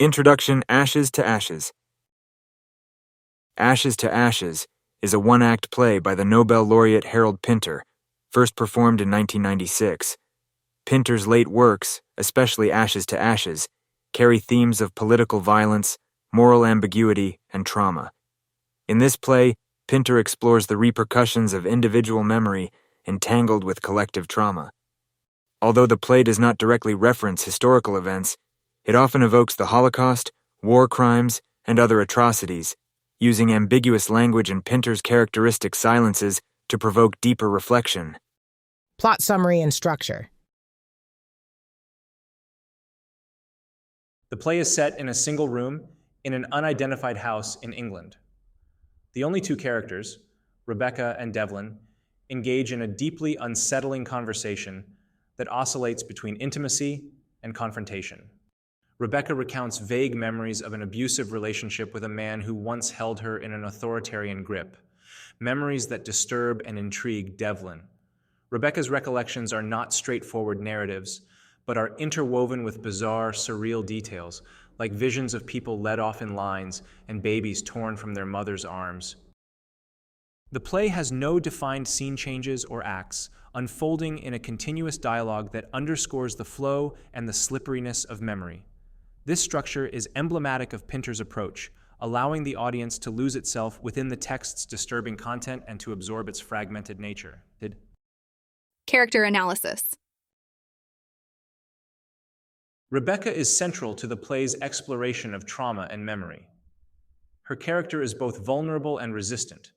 Introduction. Ashes to Ashes. Ashes to Ashes is a one-act play by the Nobel laureate Harold Pinter, first performed in 1996. Pinter's late works, especially Ashes to Ashes, carry themes of political violence, moral ambiguity, and trauma. In this play, Pinter explores the repercussions of individual memory entangled with collective trauma. Although the play does not directly reference historical events, it often evokes the Holocaust, war crimes, and other atrocities, using ambiguous language and Pinter's characteristic silences to provoke deeper reflection. Plot summary and structure. The play is set in a single room in an unidentified house in England. The only two characters, Rebecca and Devlin, engage in a deeply unsettling conversation that oscillates between intimacy and confrontation. Rebecca recounts vague memories of an abusive relationship with a man who once held her in an authoritarian grip, memories that disturb and intrigue Devlin. Rebecca's recollections are not straightforward narratives, but are interwoven with bizarre, surreal details, like visions of people led off in lines and babies torn from their mother's arms. The play has no defined scene changes or acts, unfolding in a continuous dialogue that underscores the flow and the slipperiness of memory. This structure is emblematic of Pinter's approach, allowing the audience to lose itself within the text's disturbing content and to absorb its fragmented nature. Character analysis. Rebecca is central to the play's exploration of trauma and memory. Her character is both vulnerable and resistant,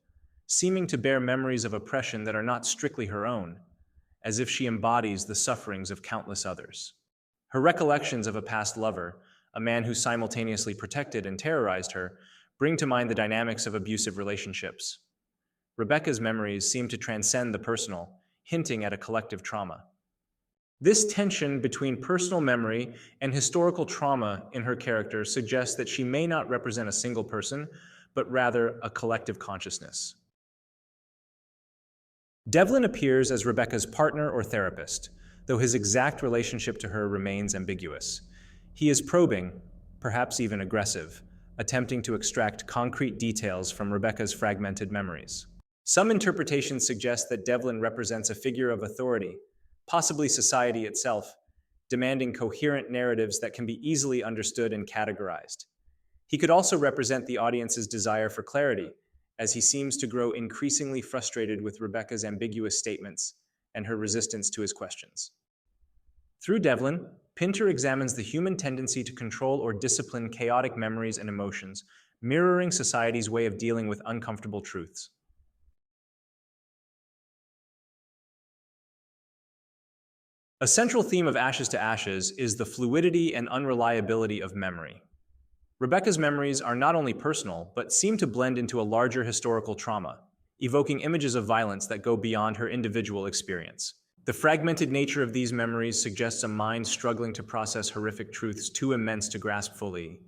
seeming to bear memories of oppression that are not strictly her own, as if she embodies the sufferings of countless others. Her recollections of a past lover, a man who simultaneously protected and terrorized her, bring to mind the dynamics of abusive relationships. Rebecca's memories seem to transcend the personal, hinting at a collective trauma. This tension between personal memory and historical trauma in her character suggests that she may not represent a single person, but rather a collective consciousness. Devlin appears as Rebecca's partner or therapist, though his exact relationship to her remains ambiguous. He is probing, perhaps even aggressive, attempting to extract concrete details from Rebecca's fragmented memories. Some interpretations suggest that Devlin represents a figure of authority, possibly society itself, demanding coherent narratives that can be easily understood and categorized. He could also represent the audience's desire for clarity, as he seems to grow increasingly frustrated with Rebecca's ambiguous statements and her resistance to his questions. Through Devlin, Pinter examines the human tendency to control or discipline chaotic memories and emotions, mirroring society's way of dealing with uncomfortable truths. A central theme of Ashes to Ashes is the fluidity and unreliability of memory. Rebecca's memories are not only personal, but seem to blend into a larger historical trauma, evoking images of violence that go beyond her individual experience. The fragmented nature of these memories suggests a mind struggling to process horrific truths too immense to grasp fully.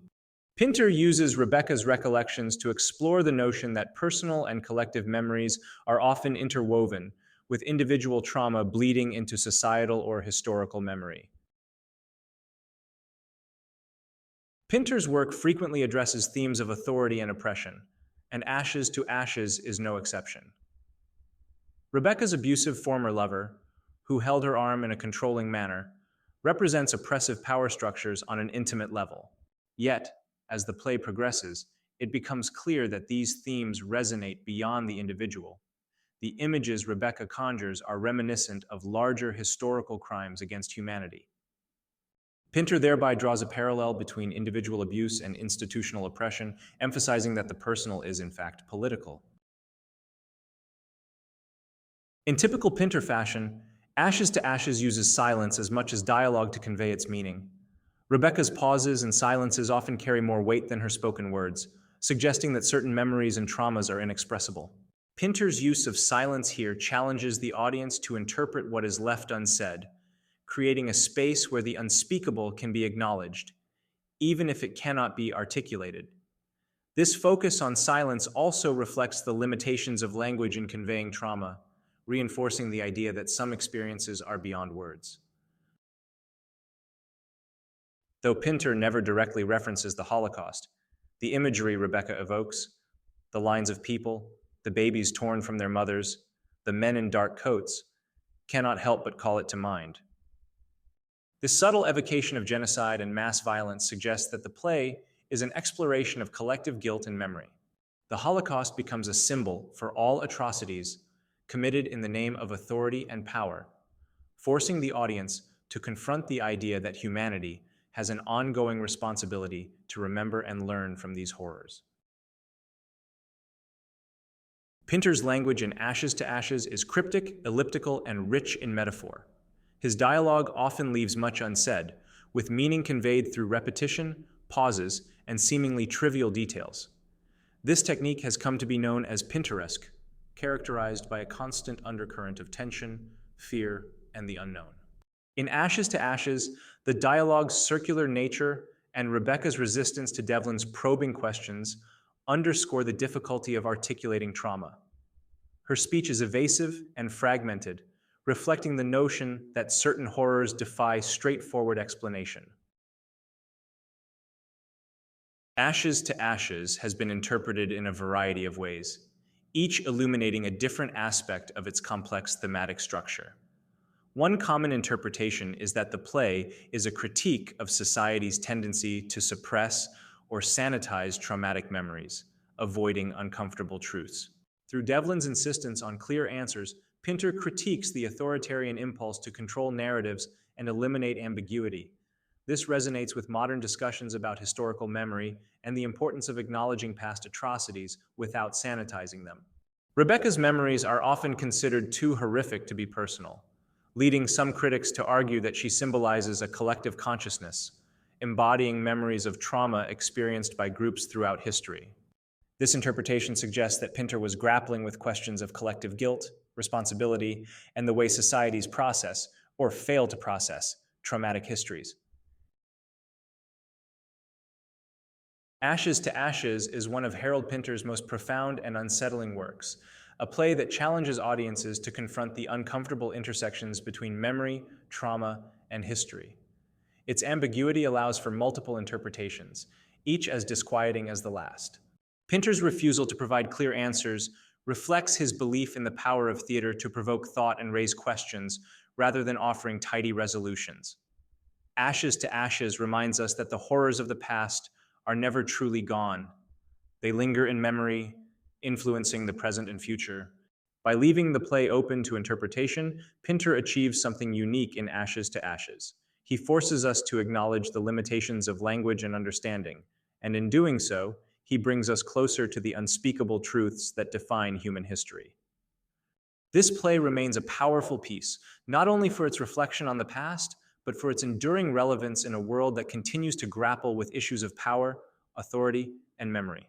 Pinter uses Rebecca's recollections to explore the notion that personal and collective memories are often interwoven, with individual trauma bleeding into societal or historical memory. Pinter's work frequently addresses themes of authority and oppression, and Ashes to Ashes is no exception. Rebecca's abusive former lover, who held her arm in a controlling manner, represents oppressive power structures on an intimate level. Yet, as the play progresses, it becomes clear that these themes resonate beyond the individual. The images Rebecca conjures are reminiscent of larger historical crimes against humanity. Pinter thereby draws a parallel between individual abuse and institutional oppression, emphasizing that the personal is, in fact, political. In typical Pinter fashion, Ashes to Ashes uses silence as much as dialogue to convey its meaning. Rebecca's pauses and silences often carry more weight than her spoken words, suggesting that certain memories and traumas are inexpressible. Pinter's use of silence here challenges the audience to interpret what is left unsaid, creating a space where the unspeakable can be acknowledged, even if it cannot be articulated. This focus on silence also reflects the limitations of language in conveying trauma, reinforcing the idea that some experiences are beyond words. Though Pinter never directly references the Holocaust, the imagery Rebecca evokes, the lines of people, the babies torn from their mothers, the men in dark coats, cannot help but call it to mind. This subtle evocation of genocide and mass violence suggests that the play is an exploration of collective guilt and memory. The Holocaust becomes a symbol for all atrocities committed in the name of authority and power, forcing the audience to confront the idea that humanity has an ongoing responsibility to remember and learn from these horrors. Pinter's language in Ashes to Ashes is cryptic, elliptical, and rich in metaphor. His dialogue often leaves much unsaid, with meaning conveyed through repetition, pauses, and seemingly trivial details. This technique has come to be known as Pinteresque, characterized by a constant undercurrent of tension, fear, and the unknown. In Ashes to Ashes, the dialogue's circular nature and Rebecca's resistance to Devlin's probing questions underscore the difficulty of articulating trauma. Her speech is evasive and fragmented, reflecting the notion that certain horrors defy straightforward explanation. Ashes to Ashes has been interpreted in a variety of ways, each illuminating a different aspect of its complex thematic structure. One common interpretation is that the play is a critique of society's tendency to suppress or sanitize traumatic memories, avoiding uncomfortable truths. Through Devlin's insistence on clear answers, Pinter critiques the authoritarian impulse to control narratives and eliminate ambiguity. This resonates with modern discussions about historical memory and the importance of acknowledging past atrocities without sanitizing them. Rebecca's memories are often considered too horrific to be personal, leading some critics to argue that she symbolizes a collective consciousness, embodying memories of trauma experienced by groups throughout history. This interpretation suggests that Pinter was grappling with questions of collective guilt, responsibility, and the way societies process, or fail to process, traumatic histories. Ashes to Ashes is one of Harold Pinter's most profound and unsettling works, a play that challenges audiences to confront the uncomfortable intersections between memory, trauma, and history. Its ambiguity allows for multiple interpretations, each as disquieting as the last. Pinter's refusal to provide clear answers reflects his belief in the power of theater to provoke thought and raise questions, rather than offering tidy resolutions. Ashes to Ashes reminds us that the horrors of the past are never truly gone. They linger in memory, influencing the present and future. By leaving the play open to interpretation, Pinter achieves something unique in Ashes to Ashes. He forces us to acknowledge the limitations of language and understanding, and in doing so, he brings us closer to the unspeakable truths that define human history. This play remains a powerful piece, not only for its reflection on the past, but for its enduring relevance in a world that continues to grapple with issues of power, authority, and memory.